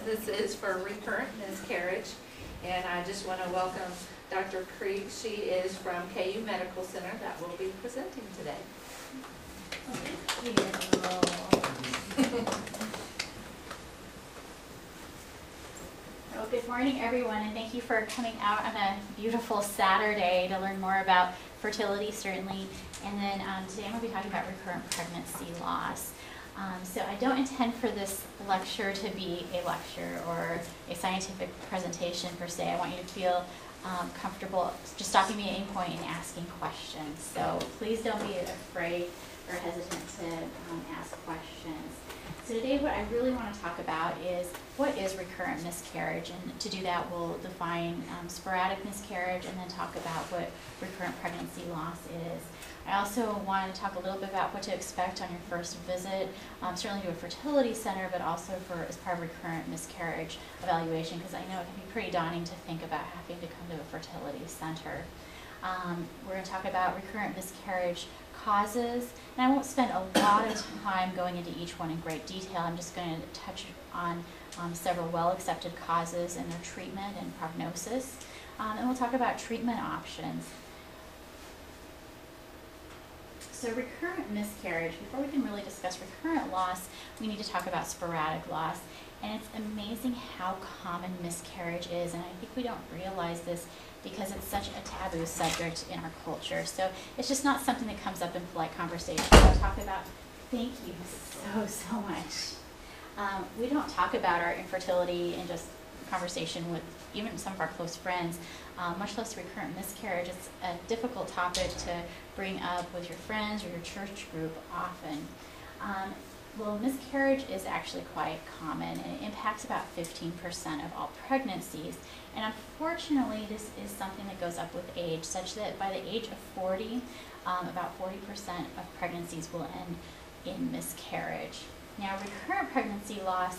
This is for recurrent miscarriage, and I just want to welcome Dr. Creek. She is from KU Medical Center that will be presenting today. Well, good morning, everyone, and thank you for coming out on a beautiful Saturday to learn more about fertility, certainly. And then today I'm going to be talking about recurrent pregnancy loss. So I don't intend for this lecture to be a lecture or a scientific presentation per se. I want you to feel comfortable just stopping me at any point and asking questions. So please don't be afraid or hesitant to ask questions. So today what I really want to talk about is what is recurrent miscarriage, and to do that we'll define sporadic miscarriage and then talk about what recurrent pregnancy loss is. I also want to talk a little bit about what to expect on your first visit, certainly to a fertility center, but also as part of recurrent miscarriage evaluation, because I know it can be pretty daunting to think about having to come to a fertility center. We're going to talk about recurrent miscarriage causes, and I won't spend a lot of time going into each one in great detail. I'm just going to touch on several well-accepted causes and their treatment and prognosis, and we'll talk about treatment options. So recurrent miscarriage, before we can really discuss recurrent loss, we need to talk about sporadic loss. And it's amazing how common miscarriage is, and I think we don't realize this because it's such a taboo subject in our culture. So it's just not something that comes up in polite conversation. We'll talk about, thank you so much. We don't talk about our infertility in just conversation with even some of our close friends, much less recurrent miscarriage. It's a difficult topic to bring up with your friends or your church group often. Well, miscarriage is actually quite common, and it impacts about 15% of all pregnancies. And unfortunately, this is something that goes up with age, such that by the age of 40, about 40% of pregnancies will end in miscarriage. Now, recurrent pregnancy loss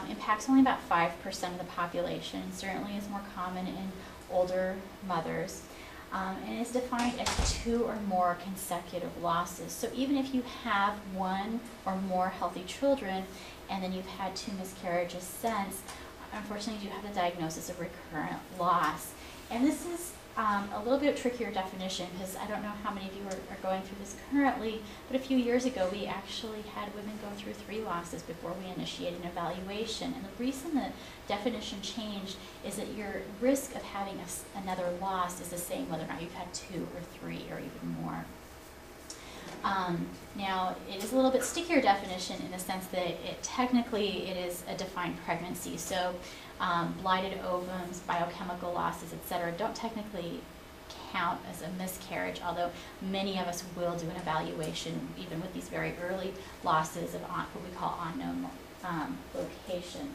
impacts only about 5% of the population, certainly is more common in older mothers, and is defined as 2 or more consecutive losses. So even if you have 1 or more healthy children and then you've had 2 miscarriages since, unfortunately you have the diagnosis of recurrent loss. And this is a little bit trickier definition, because I don't know how many of you are going through this currently, but a few years ago we actually had women go through 3 losses before we initiated an evaluation. And the reason the definition changed is that your risk of having another loss is the same whether or not you've had 2 or 3 or even more. Now, it is a little bit stickier definition in the sense that technically it is a defined pregnancy. So blighted ovums, biochemical losses, etc. don't technically count as a miscarriage, although many of us will do an evaluation even with these very early losses of what we call unknown location.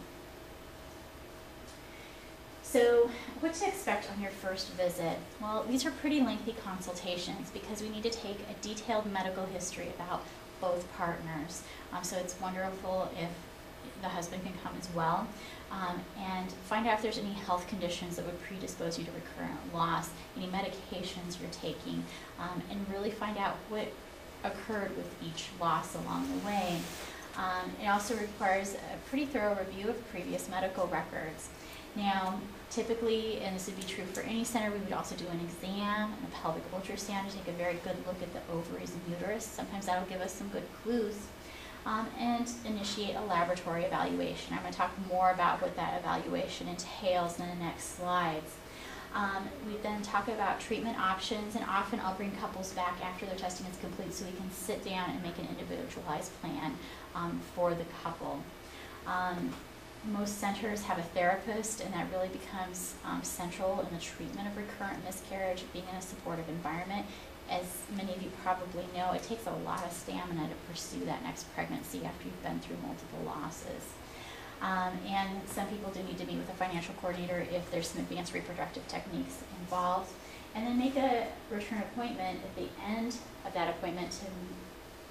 So what to expect on your first visit? Well, these are pretty lengthy consultations because we need to take a detailed medical history about both partners. So it's wonderful if the husband can come as well, and find out if there's any health conditions that would predispose you to recurrent loss, any medications you're taking, and really find out what occurred with each loss along the way. It also requires a pretty thorough review of previous medical records. Now, typically, and this would be true for any center, we would also do an exam and a pelvic ultrasound to take a very good look at the ovaries and uterus. Sometimes that'll give us some good clues. And initiate a laboratory evaluation. I'm going to talk more about what that evaluation entails in the next slides. We then talk about treatment options, and often I'll bring couples back after their testing is complete so we can sit down and make an individualized plan for the couple. Most centers have a therapist, and that really becomes central in the treatment of recurrent miscarriage, being in a supportive environment. As many of you probably know, it takes a lot of stamina to pursue that next pregnancy after you've been through multiple losses. And some people do need to meet with a financial coordinator if there's some advanced reproductive techniques involved. And then make a return appointment at the end of that appointment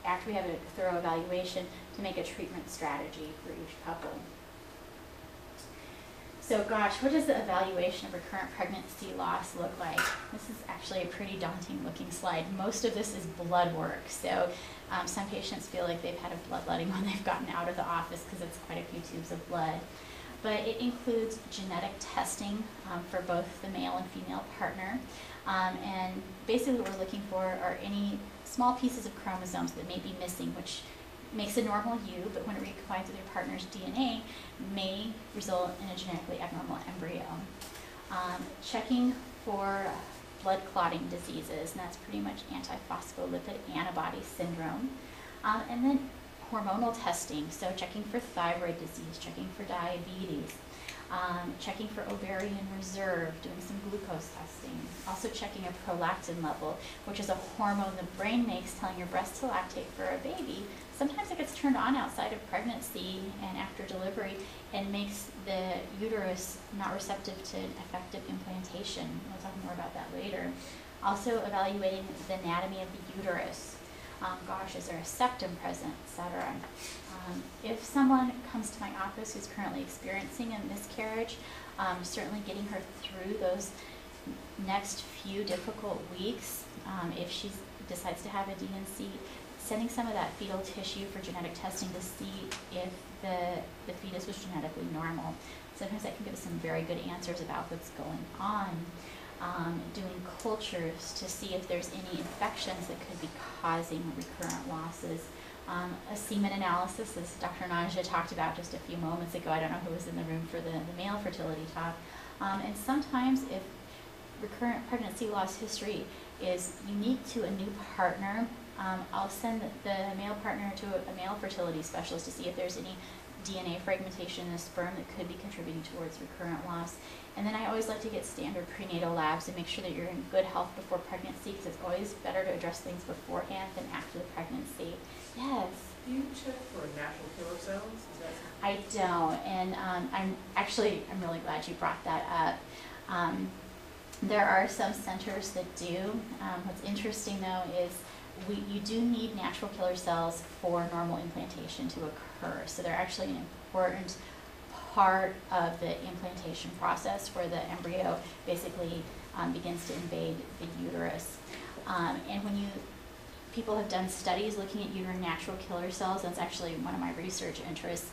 after we have a thorough evaluation, to make a treatment strategy for each couple. So gosh, what does the evaluation of recurrent pregnancy loss look like? This is actually a pretty daunting looking slide. Most of this is blood work. So some patients feel like they've had a bloodletting when they've gotten out of the office because it's quite a few tubes of blood. but it includes genetic testing for both the male and female partner. And basically what we're looking for are any small pieces of chromosomes that may be missing, which makes a normal you, but when it recombines with your partner's DNA, may result in a genetically abnormal embryo. Checking for blood clotting diseases, and that's pretty much antiphospholipid antibody syndrome. And then hormonal testing, so checking for thyroid disease, checking for diabetes, checking for ovarian reserve, doing some glucose testing, also checking a prolactin level, which is a hormone the brain makes telling your breast to lactate for a baby. Sometimes it gets turned on outside of pregnancy and after delivery and makes the uterus not receptive to effective implantation. We'll talk more about that later. Also evaluating the anatomy of the uterus. Gosh, is there a septum present, etc. If someone comes to my office who's currently experiencing a miscarriage, certainly getting her through those next few difficult weeks, if she decides to have a D&C, sending some of that fetal tissue for genetic testing to see if the fetus was genetically normal. Sometimes that can give us some very good answers about what's going on. Doing cultures to see if there's any infections that could be causing recurrent losses. A semen analysis, as Dr. Naja talked about just a few moments ago. I don't know who was in the room for the male fertility talk. And sometimes if recurrent pregnancy loss history is unique to a new partner, I'll send the male partner to a male fertility specialist to see if there's any DNA fragmentation in the sperm that could be contributing towards recurrent loss. And then I always like to get standard prenatal labs and make sure that you're in good health before pregnancy, because it's always better to address things beforehand than after the pregnancy. Yes? Do you check for natural killer cells? Is that I don't, and I'm really glad you brought that up. There are some centers that do. What's interesting though is you do need natural killer cells for normal implantation to occur. So they're actually an important part of the implantation process where the embryo basically begins to invade the uterus. And when people have done studies looking at uterine natural killer cells, that's actually one of my research interests.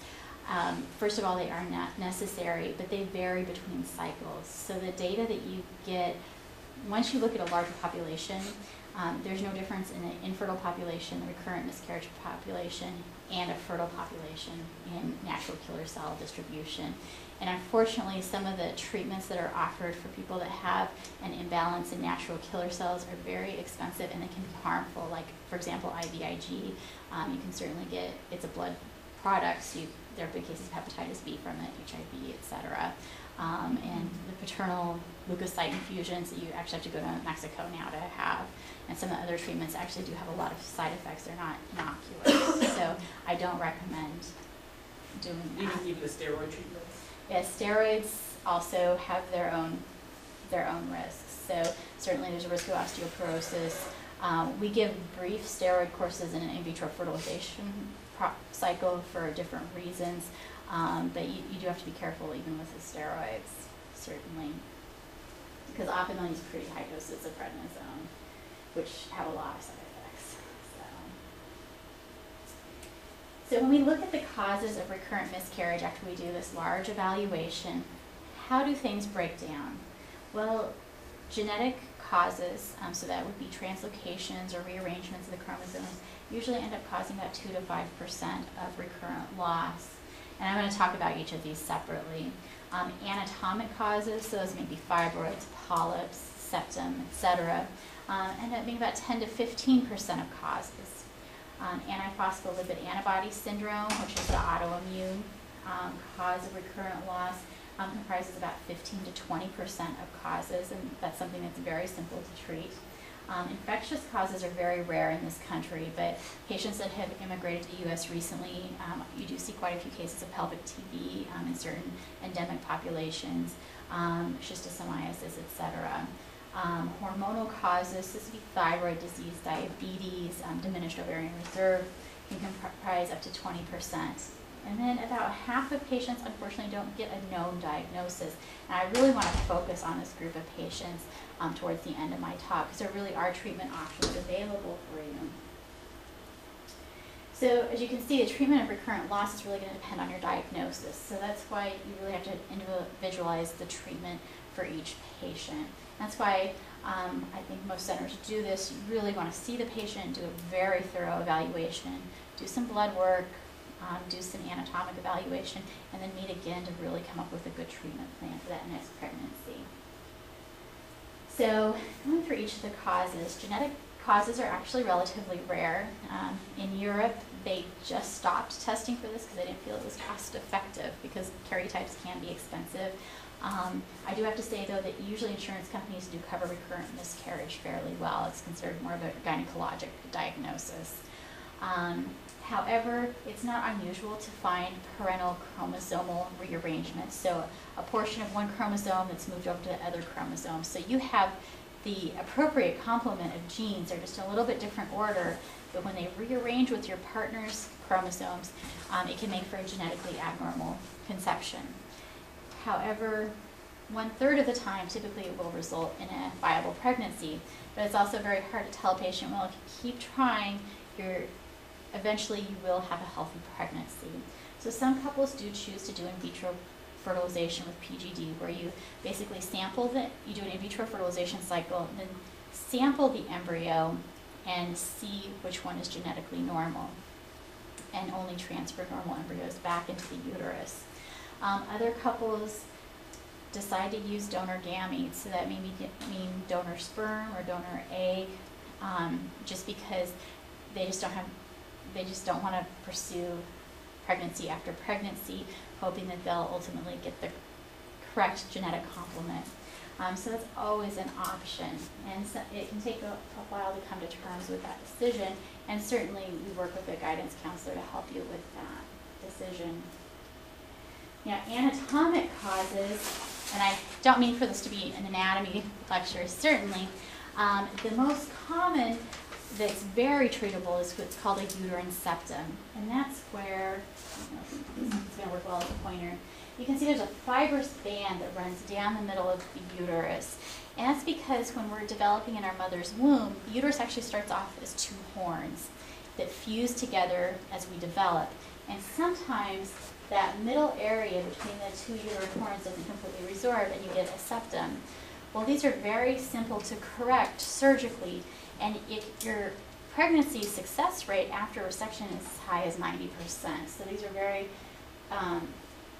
First of all, they are not necessary, but they vary between cycles. So the data that you get, once you look at a larger population, there's no difference in an infertile population, the recurrent miscarriage population, and a fertile population in natural killer cell distribution. And unfortunately, some of the treatments that are offered for people that have an imbalance in natural killer cells are very expensive and they can be harmful. Like, for example, IVIG, you can certainly get, it's a blood product, so there are big cases of hepatitis B from it, HIV, etc. And the paternal leukocyte infusions that you actually have to go to Mexico now to have. And some of the other treatments actually do have a lot of side effects. They're not innocuous. So I don't recommend doing that. Even the steroid treatments? Yeah, steroids also have their own risks. So certainly there's a risk of osteoporosis. We give brief steroid courses in an in vitro fertilization cycle for different reasons. But you do have to be careful even with the steroids, certainly. Because often they'll use pretty high doses of prednisone, which have a lot of side effects. So when we look at the causes of recurrent miscarriage after we do this large evaluation, how do things break down? Well, genetic causes, so that would be translocations or rearrangements of the chromosomes, usually end up causing about 2 to 5% of recurrent loss. And I'm going to talk about each of these separately. Anatomic causes, so those may be fibroids, polyps, septum, etc., end up being about 10 to 15% of causes. Antiphospholipid antibody syndrome, which is the autoimmune cause of recurrent loss, comprises about 15 to 20% of causes, and that's something that's very simple to treat. Infectious causes are very rare in this country, but patients that have immigrated to the U.S. recently, you do see quite a few cases of pelvic TB in certain endemic populations, schistosomiasis, etc. Hormonal causes, this would be thyroid disease, diabetes, diminished ovarian reserve, can comprise up to 20%. And then about half of patients, unfortunately, don't get a known diagnosis. And I really want to focus on this group of patients towards the end of my talk, because there really are treatment options available for you. So as you can see, the treatment of recurrent loss is really going to depend on your diagnosis. So that's why you really have to individualize the treatment for each patient. That's why I think most centers do this. You really want to see the patient, do a very thorough evaluation, do some blood work, do some anatomic evaluation, and then meet again to really come up with a good treatment plan for that next pregnancy. So going through each of the causes, genetic causes are actually relatively rare. In Europe, they just stopped testing for this because they didn't feel it was cost effective because karyotypes can be expensive. I do have to say though that usually insurance companies do cover recurrent miscarriage fairly well. It's considered more of a gynecologic diagnosis. However, it's not unusual to find parental chromosomal rearrangements. So a portion of one chromosome that's moved over to the other chromosome. So you have the appropriate complement of genes. They're just a little bit different order, but when they rearrange with your partner's chromosomes, it can make for a genetically abnormal conception. However, 1/3 of the time, typically it will result in a viable pregnancy, but it's also very hard to tell a patient, well, if you keep trying, eventually you will have a healthy pregnancy. So some couples do choose to do in vitro fertilization with PGD, where you basically you do an in vitro fertilization cycle, and then sample the embryo and see which one is genetically normal, and only transfer normal embryos back into the uterus. Other couples decide to use donor gametes, so that may mean donor sperm or donor egg, just because they just don't want to pursue pregnancy after pregnancy, hoping that they'll ultimately get the correct genetic complement. So that's always an option, and so it can take a while to come to terms with that decision, and certainly we work with a guidance counselor to help you with that decision. Now, anatomic causes, and I don't mean for this to be an anatomy lecture, certainly. The most common that's very treatable is what's called a uterine septum, and that's where, I don't know if it's going to work well as a pointer. You can see there's a fibrous band that runs down the middle of the uterus, and that's because when we're developing in our mother's womb, the uterus actually starts off as two horns that fuse together as we develop, and sometimes that middle area between the two uterine horns doesn't completely resorb and you get a septum. Well, these are very simple to correct surgically, and if your pregnancy success rate after resection is as high as 90%. So these are very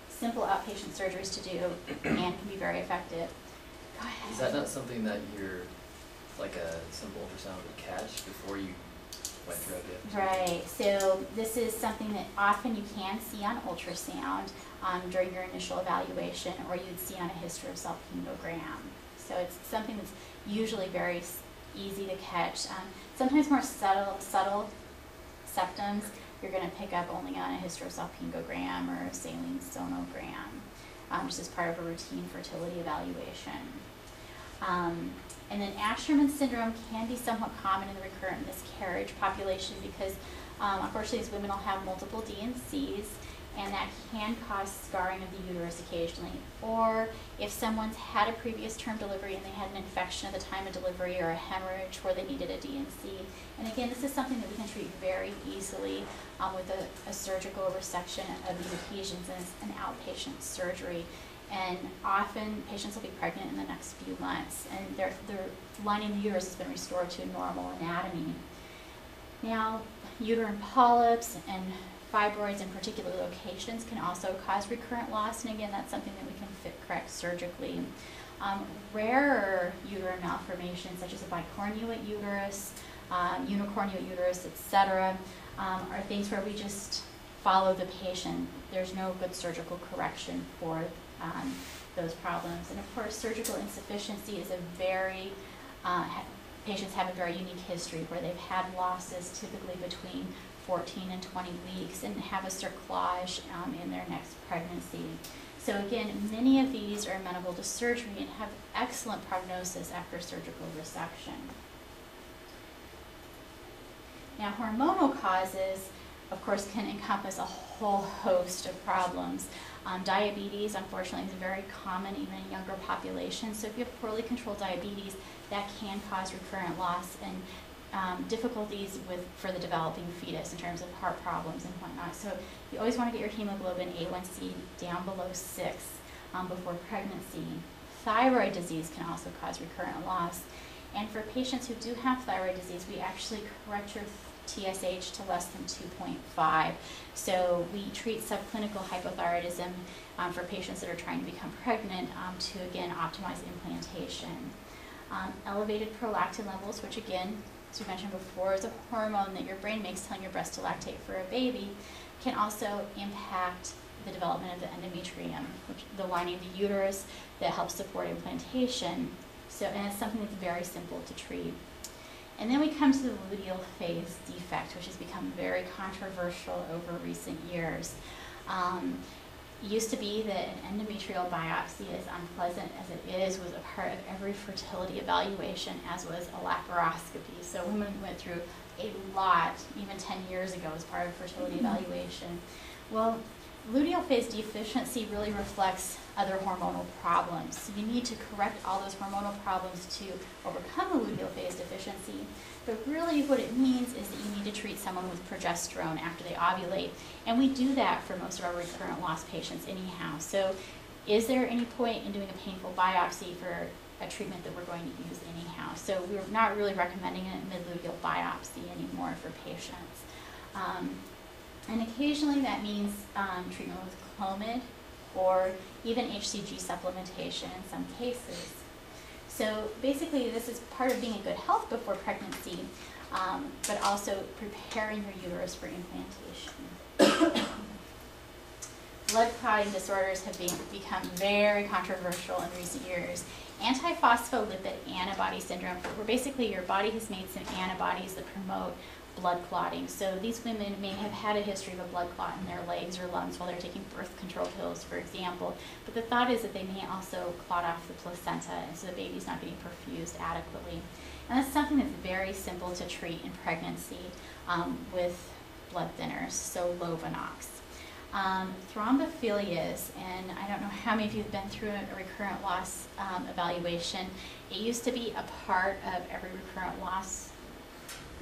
simple outpatient surgeries to do and can be very effective. Go ahead. Is that not something that you're, like a simple ultrasound would catch before you went through IVF? Right. So this is something that often you can see on ultrasound during your initial evaluation, or you'd see on a hysterosalpingogram. So it's something that's usually very easy to catch. Sometimes more subtle septums you're going to pick up only on a hysterosalpingogram or a saline sonogram, just as part of a routine fertility evaluation. And then Asherman syndrome can be somewhat common in the recurrent miscarriage population because unfortunately these women will have multiple D&Cs, and that can cause scarring of the uterus occasionally. Or if someone's had a previous term delivery and they had an infection at the time of delivery or a hemorrhage where they needed a D&C. And again, this is something that we can treat very easily with a surgical resection of the adhesions, and it's an outpatient surgery. And often patients will be pregnant in the next few months, and their lining of the uterus has been restored to normal anatomy. Now, uterine polyps and fibroids in particular locations can also cause recurrent loss, and again, that's something that we can correct surgically. Rarer uterine malformations, such as a bicornuate uterus, unicornuate uterus, etc., are things where we just follow the patient. There's no good surgical correction for those problems. And of course, surgical insufficiency is a very, patients have a very unique history where they've had losses typically between 14 and 20 weeks and have a cerclage in their next pregnancy. So again, many of these are amenable to surgery and have excellent prognosis after surgical resection. Now, hormonal causes, of course, can encompass a whole host of problems. Diabetes, unfortunately, is very common even in younger populations. So if you have poorly controlled diabetes, that can cause recurrent loss. And difficulties for the developing fetus in terms of heart problems and whatnot. So you always want to get your hemoglobin A1C down below 6 before pregnancy. Thyroid disease can also cause recurrent loss. And for patients who do have thyroid disease, we actually correct your TSH to less than 2.5. So we treat subclinical hypothyroidism for patients that are trying to become pregnant to, again, optimize implantation. Elevated prolactin levels, which again, as we mentioned before, is a hormone that your brain makes telling your breast to lactate for a baby, can also impact the development of the endometrium, which the lining of the uterus that helps support implantation. So, and it's something that's very simple to treat. And then we come to the luteal phase defect, which has become very controversial over recent years. It used to be that an endometrial biopsy, as unpleasant as it is, was a part of every fertility evaluation, as was a laparoscopy. So women went through a lot, even 10 years ago, as part of fertility evaluation. Well, luteal phase deficiency really reflects other hormonal problems. So you need to correct all those hormonal problems to overcome the luteal phase deficiency. But really what it means is that you need to treat someone with progesterone after they ovulate. And we do that for most of our recurrent loss patients anyhow. So is there any point in doing a painful biopsy for a treatment that we're going to use anyhow? So we're not really recommending a mid-luteal biopsy anymore for patients. And occasionally that means treatment with Clomid or even HCG supplementation in some cases. So basically this is part of being in good health before pregnancy, but also preparing your uterus for implantation. Blood clotting disorders have become very controversial in recent years. Antiphospholipid antibody syndrome, where basically your body has made some antibodies that promote blood clotting. So these women may have had a history of a blood clot in their legs or lungs while they're taking birth control pills, for example. But the thought is that they may also clot off the placenta, and so the baby's not being perfused adequately. And that's something that's very simple to treat in pregnancy with blood thinners, so Lovenox. Thrombophilias, and I don't know how many of you have been through a recurrent loss evaluation. It used to be a part of every recurrent loss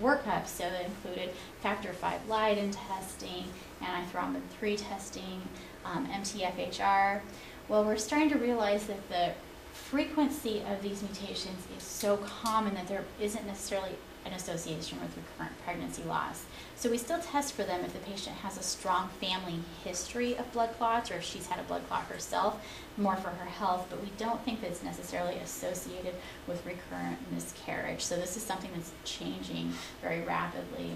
workup, so that included factor V Leiden testing, antithrombin 3 testing, MTFHR. Well, we're starting to realize that the frequency of these mutations is so common that there isn't necessarily an association with recurrent pregnancy loss. So we still test for them if the patient has a strong family history of blood clots or if she's had a blood clot herself, more for her health, but we don't think that it's necessarily associated with recurrent miscarriage. So this is something that's changing very rapidly.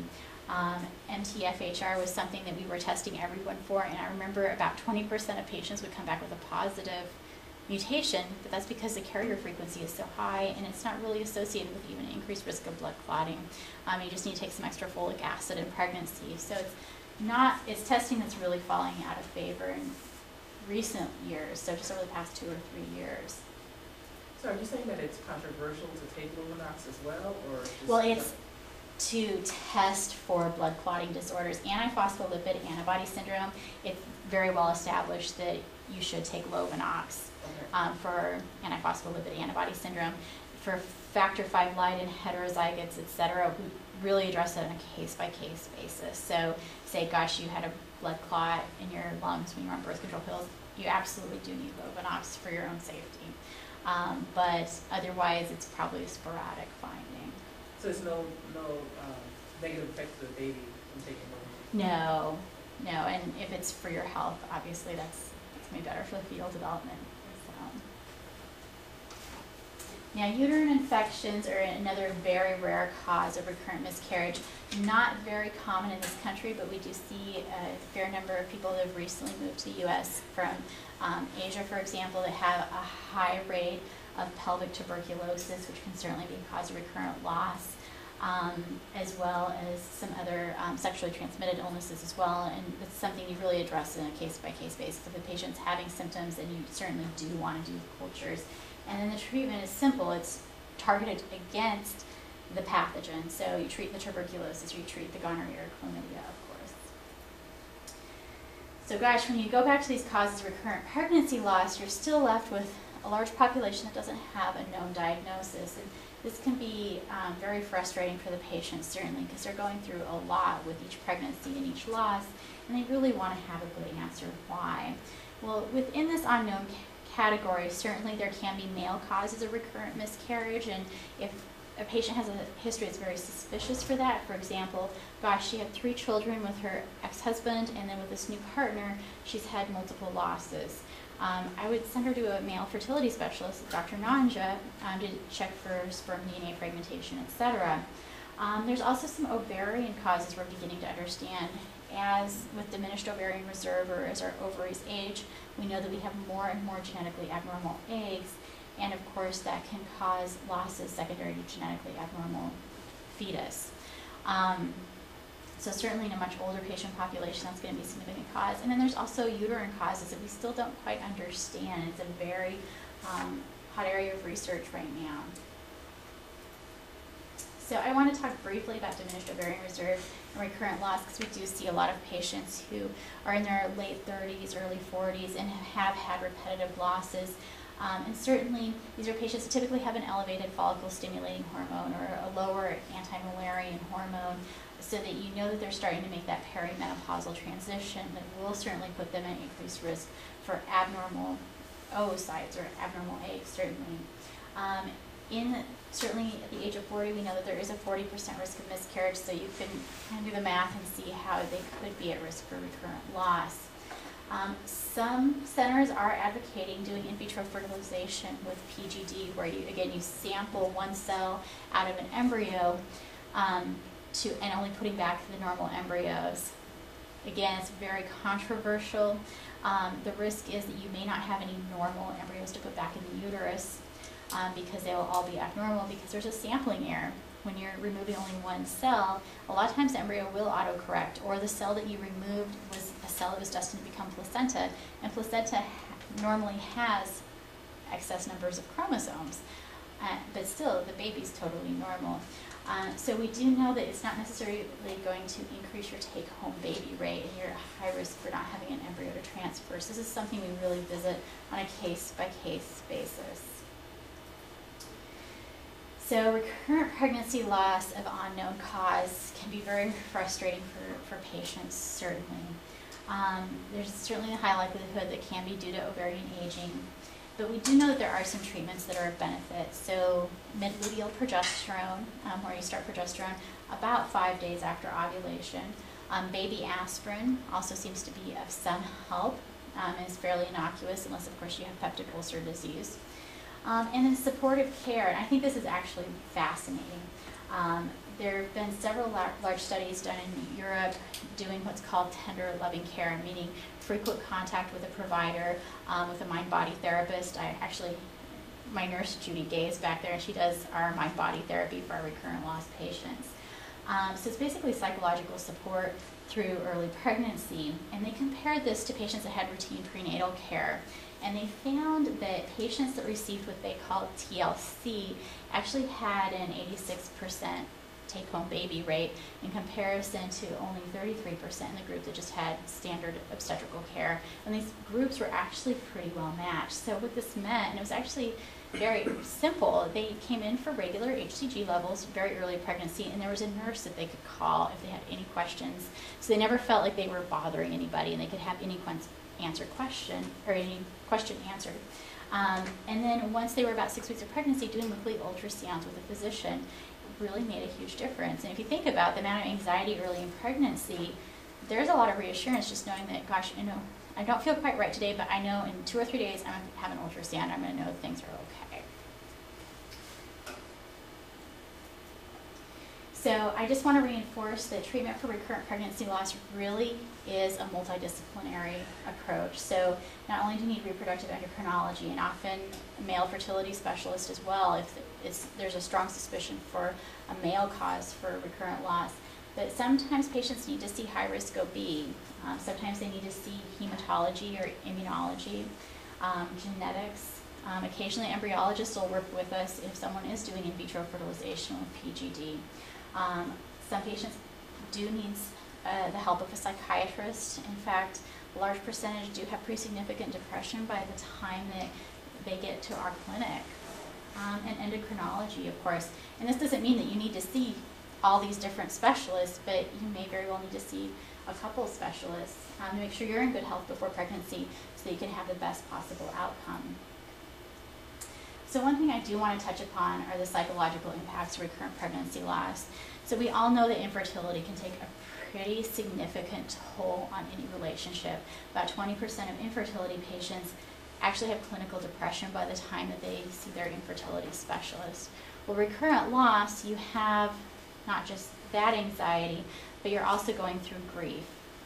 MTFHR was something that we were testing everyone for, and I remember about 20% of patients would come back with a positive mutation, but that's because the carrier frequency is so high and it's not really associated with even an increased risk of blood clotting. You just need to take some extra folic acid in pregnancy. So it's testing that's really falling out of favor in recent years, so just over the past 2 or 3 years. So are you saying that it's controversial to take Lovenox as well, or? Well, it's to test for blood clotting disorders. Antiphospholipid antibody syndrome, it's very well established that you should take Lovenox. Okay. For antiphospholipid antibody syndrome. For factor V Leiden, heterozygotes, etc., we really address it on a case-by-case basis. So say, gosh, you had a blood clot in your lungs when you were on birth control pills, you absolutely do need Lovenox for your own safety. But otherwise, it's probably a sporadic finding. So there's no negative effect to the baby from taking Lovenox? No, and if it's for your health, obviously that's going to be better for the fetal development. Now, uterine infections are another very rare cause of recurrent miscarriage. Not very common in this country, but we do see a fair number of people that have recently moved to the U.S. from Asia, for example, that have a high rate of pelvic tuberculosis, which can certainly be a cause of recurrent loss, as well as some other sexually transmitted illnesses as well. And it's something you really address in a case-by-case basis. If the patient's having symptoms, then you certainly do want to do cultures. And then the treatment is simple. It's targeted against the pathogen. So you treat the tuberculosis, or you treat the gonorrhea or chlamydia, of course. So gosh, when you go back to these causes of recurrent pregnancy loss, you're still left with a large population that doesn't have a known diagnosis. And this can be very frustrating for the patients, certainly, because they're going through a lot with each pregnancy and each loss, and they really want to have a good answer why. Well, within this unknown category, certainly there can be male causes of recurrent miscarriage, and if a patient has a history that's very suspicious for that, for example, gosh, she had 3 children with her ex-husband, and then with this new partner, she's had multiple losses. I would send her to a male fertility specialist, Dr. Nanja, to check for sperm DNA fragmentation, etc. There's also some ovarian causes we're beginning to understand. As with diminished ovarian reserve, or as our ovaries age, we know that we have more and more genetically abnormal eggs, and of course that can cause losses secondary to genetically abnormal fetus. So certainly in a much older patient population, that's going to be a significant cause. And then there's also uterine causes that we still don't quite understand. It's a very hot area of research right now. So I want to talk briefly about diminished ovarian reserve and recurrent loss, because we do see a lot of patients who are in their late 30s, early 40s, and have had repetitive losses. And certainly, these are patients that typically have an elevated follicle-stimulating hormone or a lower anti-Mullerian hormone, so that you know that they're starting to make that perimenopausal transition that will certainly put them at increased risk for abnormal oocytes or abnormal eggs, certainly. Certainly at the age of 40, we know that there is a 40% risk of miscarriage, so you can kind of do the math and see how they could be at risk for recurrent loss. Some centers are advocating doing in vitro fertilization with PGD, where you sample one cell out of an embryo and only putting back the normal embryos. Again, it's very controversial. The risk is that you may not have any normal embryos to put back in the uterus because they will all be abnormal, because there's a sampling error. When you're removing only one cell, a lot of times the embryo will autocorrect, or the cell that you removed was a cell that was destined to become placenta, and placenta normally has excess numbers of chromosomes, but still the baby's totally normal. So we do know that it's not necessarily going to increase your take-home baby rate, and you're at high risk for not having an embryo to transfer. So this is something we really visit on a case-by-case basis. So recurrent pregnancy loss of unknown cause can be very frustrating for patients, certainly. There's certainly a high likelihood that can be due to ovarian aging, but we do know that there are some treatments that are of benefit. So mid-luteal progesterone, where you start progesterone about 5 days after ovulation. Baby aspirin also seems to be of some help, and is fairly innocuous unless, of course, you have peptic ulcer disease. And then supportive care, and I think this is actually fascinating. There have been several large studies done in Europe doing what's called tender loving care, meaning frequent contact with a provider, with a mind-body therapist. My nurse Judy Gay is back there, and she does our mind-body therapy for our recurrent loss patients. So it's basically psychological support through early pregnancy, and they compared this to patients that had routine prenatal care. And they found that patients that received what they call TLC actually had an 86% take-home baby rate in comparison to only 33% in the group that just had standard obstetrical care. And these groups were actually pretty well matched. So what this meant, and it was actually very simple, they came in for regular HCG levels very early pregnancy, and there was a nurse that they could call if they had any questions. So they never felt like they were bothering anybody, and they could have any question answered. And then once they were about 6 weeks of pregnancy, doing weekly ultrasounds with a physician really made a huge difference. And if you think about the amount of anxiety early in pregnancy, there's a lot of reassurance just knowing that, gosh, I don't feel quite right today, but I know in 2 or 3 days I'm going to have an ultrasound. I'm going to know that things are okay. So I just want to reinforce that treatment for recurrent pregnancy loss really is a multidisciplinary approach. So not only do you need reproductive endocrinology, and often a male fertility specialist as well if there's a strong suspicion for a male cause for recurrent loss, but sometimes patients need to see high-risk OB. Sometimes they need to see hematology or immunology, genetics. Occasionally embryologists will work with us if someone is doing in vitro fertilization with PGD. Some patients do need the help of a psychiatrist. In fact, a large percentage do have pretty significant depression by the time that they get to our clinic. And endocrinology, of course. And this doesn't mean that you need to see all these different specialists, but you may very well need to see a couple specialists to make sure you're in good health before pregnancy so that you can have the best possible outcome. So one thing I do want to touch upon are the psychological impacts of recurrent pregnancy loss. So we all know that infertility can take a pretty significant toll on any relationship. About 20% of infertility patients actually have clinical depression by the time that they see their infertility specialist. Well, recurrent loss, you have not just that anxiety, but you're also going through grief.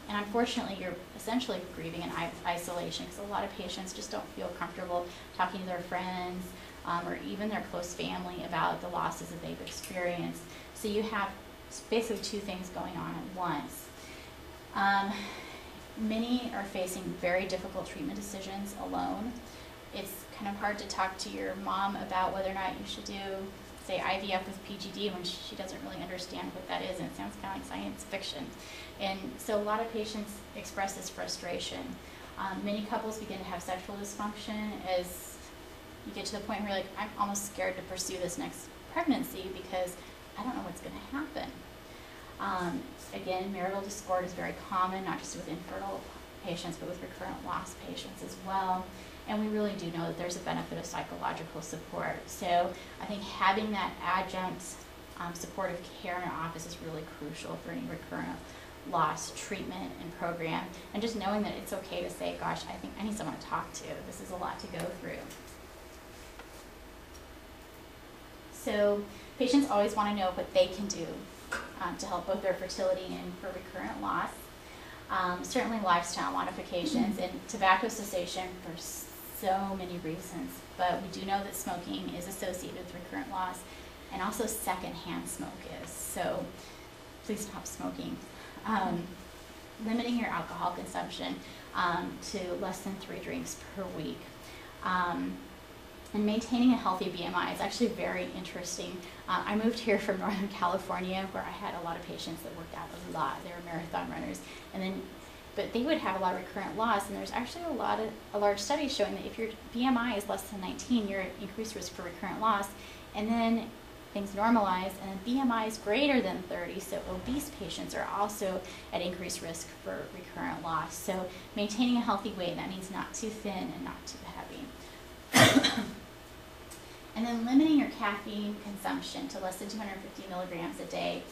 And unfortunately, you're essentially grieving in isolation because a lot of patients just don't feel comfortable talking to their friends or even their close family about the losses that they've experienced. So you have basically two things going on at once. Many are facing very difficult treatment decisions alone. It's kind of hard to talk to your mom about whether or not you should do, say, IVF with PGD when she doesn't really understand what that is, and it sounds kind of like science fiction. And so a lot of patients express this frustration. Many couples begin to have sexual dysfunction as you get to the point where you're like, I'm almost scared to pursue this next pregnancy because I don't know what's going to happen. Again, marital discord is very common, not just with infertile patients, but with recurrent loss patients as well. And we really do know that there's a benefit of psychological support. So I think having that adjunct supportive care in our office is really crucial for any recurrent loss treatment and program. And just knowing that it's okay to say, gosh, I think I need someone to talk to. This is a lot to go through. So patients always want to know what they can do to help both their fertility and for recurrent loss. Certainly lifestyle modifications and tobacco cessation for so many reasons, but we do know that smoking is associated with recurrent loss, and also secondhand smoke is. So please stop smoking. Limiting your alcohol consumption to less than 3 drinks per week. And maintaining a healthy BMI is actually very interesting. I moved here from Northern California where I had a lot of patients that worked out a lot. They were marathon runners. But they would have a lot of recurrent loss, and there's actually a large study showing that if your BMI is less than 19, you're at increased risk for recurrent loss. And then things normalize, and BMI is greater than 30, so obese patients are also at increased risk for recurrent loss. So maintaining a healthy weight, that means not too thin and not too heavy. And then limiting your caffeine consumption to less than 250 milligrams a day.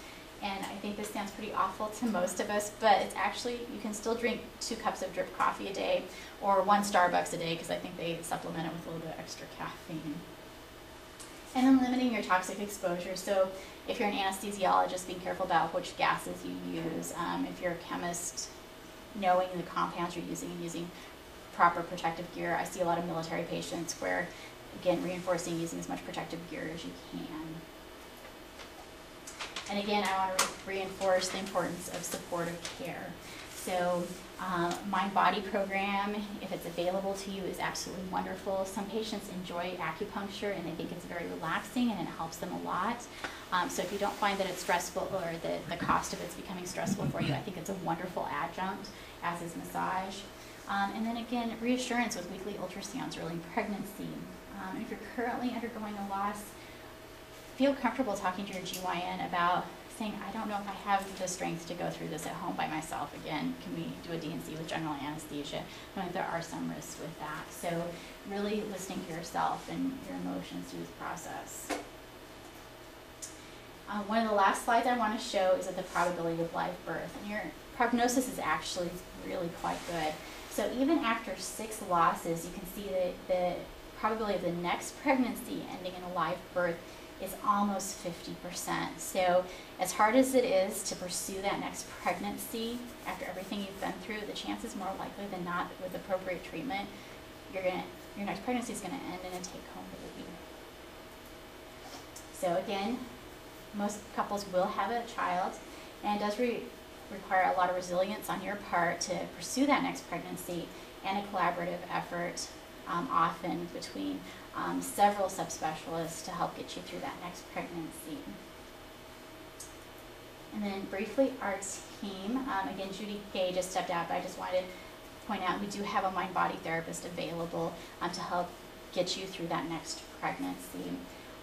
And I think this sounds pretty awful to most of us, but it's actually, you can still drink 2 cups of drip coffee a day or 1 Starbucks a day, because I think they supplement it with a little bit of extra caffeine. And then limiting your toxic exposure. So if you're an anesthesiologist, being careful about which gases you use. If you're a chemist, knowing the compounds you're using and using proper protective gear. I see a lot of military patients where, again, reinforcing using as much protective gear as you can. And again, I want to reinforce the importance of supportive care. So Mind Body program, if it's available to you, is absolutely wonderful. Some patients enjoy acupuncture and they think it's very relaxing and it helps them a lot. So if you don't find that it's stressful or the cost of it's becoming stressful for you, I think it's a wonderful adjunct, as is massage. And then again, reassurance with weekly ultrasounds early in pregnancy. If you're currently undergoing a loss, feel comfortable talking to your GYN about saying, I don't know if I have the strength to go through this at home by myself. Again, can we do a D&C with general anesthesia? I think there are some risks with that. So really listening to yourself and your emotions through this process. One of the last slides I want to show is at the probability of live birth. And your prognosis is actually really quite good. So even after 6 losses, you can see that the probability of the next pregnancy ending in a live birth is almost 50%. So as hard as it is to pursue that next pregnancy after everything you've been through, the chance is more likely than not that with appropriate treatment, your next pregnancy is going to end in a take-home baby. So again, most couples will have a child, and it does require a lot of resilience on your part to pursue that next pregnancy, and a collaborative effort often between several subspecialists to help get you through that next pregnancy. And then briefly, our team, again, Judy Gay just stepped out, but I just wanted to point out we do have a mind-body therapist available to help get you through that next pregnancy.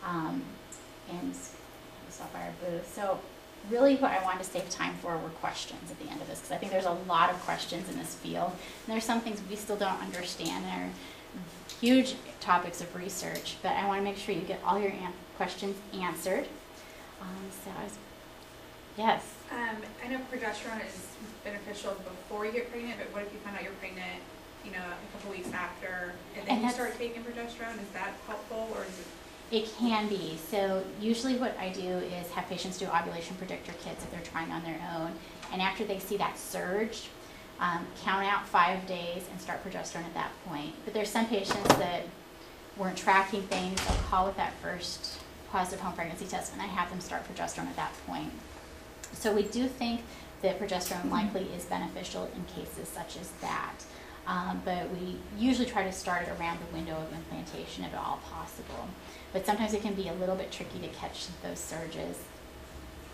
And stop by our booth. So really what I wanted to save time for were questions at the end of this, because I think there's a lot of questions in this field. And there's some things we still don't understand and are huge topics of research, but I want to make sure you get all your questions answered. Yes. I know progesterone is beneficial before you get pregnant, but what if you find out you're pregnant, a couple weeks after, and then you start taking progesterone? Is that helpful, or is it? It can be. So usually what I do is have patients do ovulation predictor kits if they're trying on their own, and after they see that surge, count out 5 days and start progesterone at that point. But there's some patients that weren't tracking things. They'll call with that first positive home pregnancy test, and I have them start progesterone at that point. So we do think that progesterone likely is beneficial in cases such as that. But we usually try to start it around the window of implantation if at all possible. But sometimes it can be a little bit tricky to catch those surges.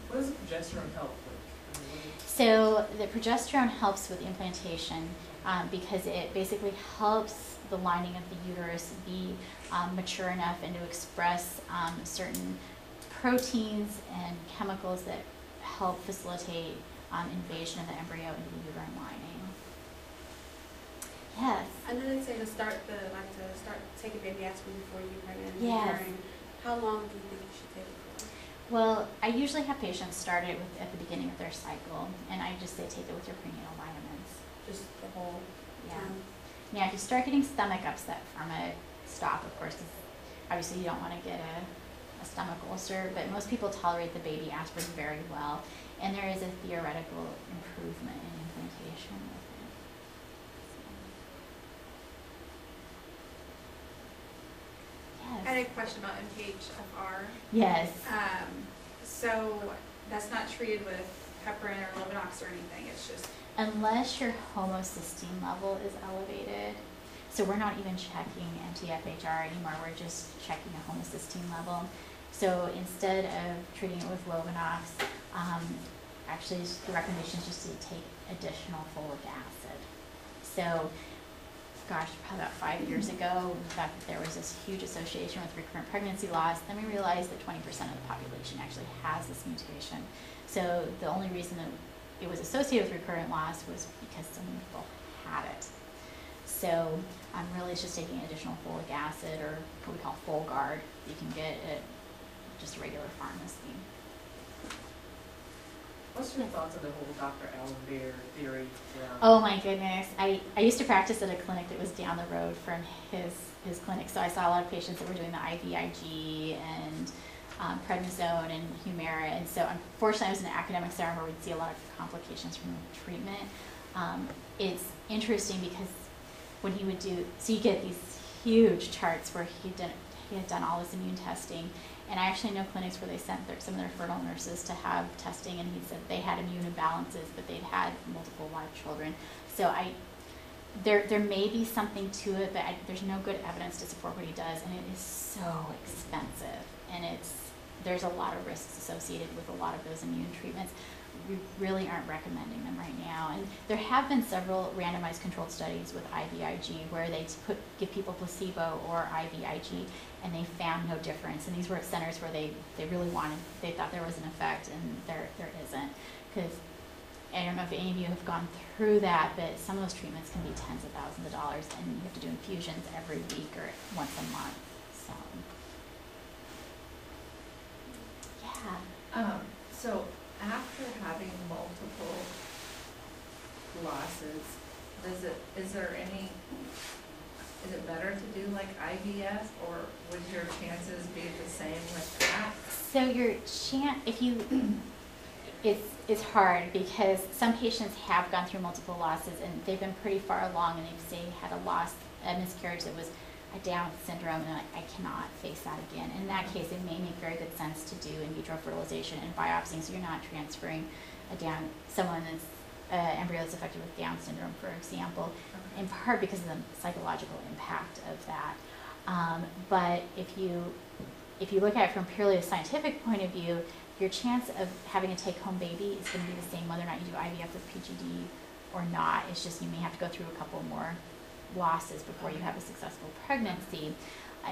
What does progesterone help with? So the progesterone helps with implantation because it basically helps the lining of the uterus be mature enough and to express certain proteins and chemicals that help facilitate invasion of the embryo into the uterine lining. Yes. And then they say to start taking baby aspirin before you get pregnant. Yes. How long do you think you should take it for? Well, I usually have patients start it at the beginning of their cycle, and I just say take it with your prenatal vitamins. Just the whole time? Yeah, if you start getting stomach upset from it, stop, of course. Obviously, you don't want to get a stomach ulcer, but most people tolerate the baby aspirin very well, and there is a theoretical improvement in implantation with it. Yes. I had a question about MTHFR. Yes. So that's not treated with heparin or Lovenox or anything. It's just Unless your homocysteine level is elevated. So we're not even checking MTFHR anymore. We're just checking a homocysteine level. So instead of treating it with Lovenox, actually the recommendation is just to take additional folic acid. So gosh, probably about 5 years ago, we thought that there was this huge association with recurrent pregnancy loss. Then we realized that 20% of the population actually has this mutation. So the only reason that it was associated with recurrent loss was because so many people had it. So really it's just taking additional folic acid, or what we call Folgard, you can get at just a regular pharmacy. What's your thoughts on the whole Dr. Alan Baer theory? Oh my goodness. I used to practice at a clinic that was down the road from his clinic, so I saw a lot of patients that were doing the IVIG and prednisone and Humira, and so unfortunately I was in an academic center where we'd see a lot of complications from the treatment. It's interesting because when he would do, so you get these huge charts where he had done all this immune testing, and I actually know clinics where they sent some of their fertile nurses to have testing, and he said they had immune imbalances, but they'd had multiple live children. So there may be something to it, but there's no good evidence to support what he does, and it is so expensive, and there's a lot of risks associated with a lot of those immune treatments. We really aren't recommending them right now. And there have been several randomized controlled studies with IVIG where they give people placebo or IVIG, and they found no difference. And these were at centers where they thought there was an effect, and there isn't. Because I don't know if any of you have gone through that, but some of those treatments can be tens of thousands of dollars, and you have to do infusions every week or once a month. So, yeah. So after having multiple losses, is it better to do like IVF, or would your chances be the same with that? So your it's hard because some patients have gone through multiple losses and they've been pretty far along, and they've say had a miscarriage that was a Down syndrome, and they're like, I cannot face that again. In that case, it may make very good sense to do in vitro fertilization and biopsying, so you're not transferring someone that's embryo that's affected with Down syndrome, for example, in part because of the psychological impact of that. But if you look at it from purely a scientific point of view, your chance of having a take-home baby is going to be the same whether or not you do IVF with PGD or not. It's just you may have to go through a couple more losses before you have a successful pregnancy.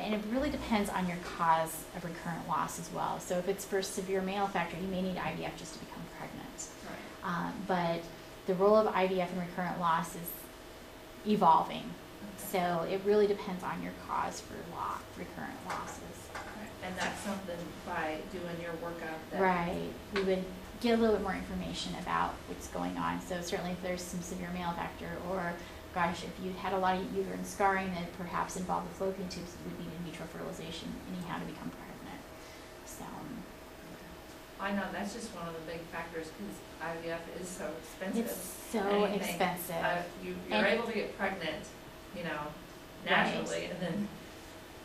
And it really depends on your cause of recurrent loss as well. So if it's for severe male factor, you may need IVF just to become pregnant. Right. But the role of IVF in recurrent loss is evolving. So it really depends on your cause for recurrent losses. Right. And that's something by doing your workup that. Right. We would get a little bit more information about what's going on. So certainly if there's some severe male factor, or gosh, if you had a lot of uterine scarring that perhaps involved the fallopian tubes, you would need in vitro fertilization anyhow to become pregnant. So I know that's just one of the big factors because IVF is so expensive. it's so Anything, expensive. You're able to get pregnant, you know, naturally, and then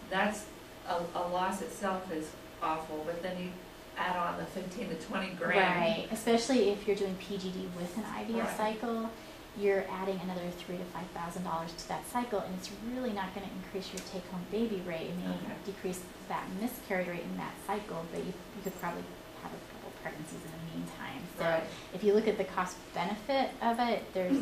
that's a loss itself is awful. But then you add on the 15 to 20 grand. Right, especially if you're doing PGD with an IVF Right. cycle, you're adding another $3,000 to $5,000 to that cycle, and it's really not going to increase your take-home baby rate. It may Okay. decrease that miscarriage rate in that cycle, but you could probably have a couple pregnancies in the meantime. So Right. if you look at the cost benefit of it, there's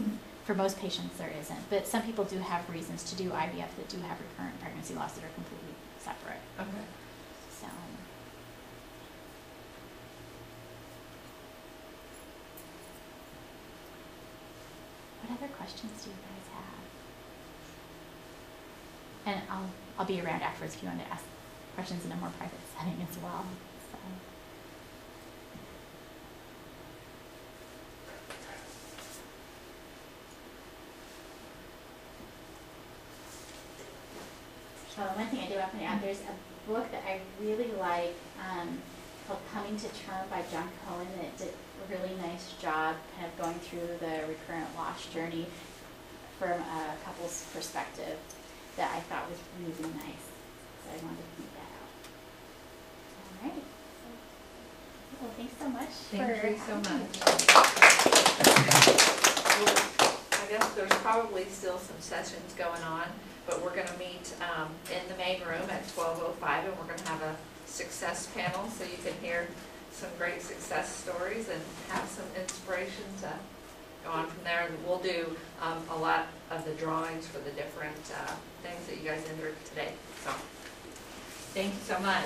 for most patients there isn't, but some people do have reasons to do IVF that do have recurrent pregnancy loss that are completely separate. Okay. So. What other questions do you guys have? And I'll be around afterwards if you want to ask questions in a more private setting as well. So one thing I do want to point out, there's a book that I really like called Coming to Term by John Cohen that did a really nice job kind of going through the recurrent loss journey from a couple's perspective that I thought was really nice. So I wanted to point that out. All right. Well, thanks so much. Thank you so having me. much. I guess there's probably still some sessions going on, but we're going to meet in the main room at 12:05, and we're going to have a success panel so you can hear some great success stories and have some inspiration to go on from there. And we'll do a lot of the drawings for the different things that you guys entered today. So thank you so much.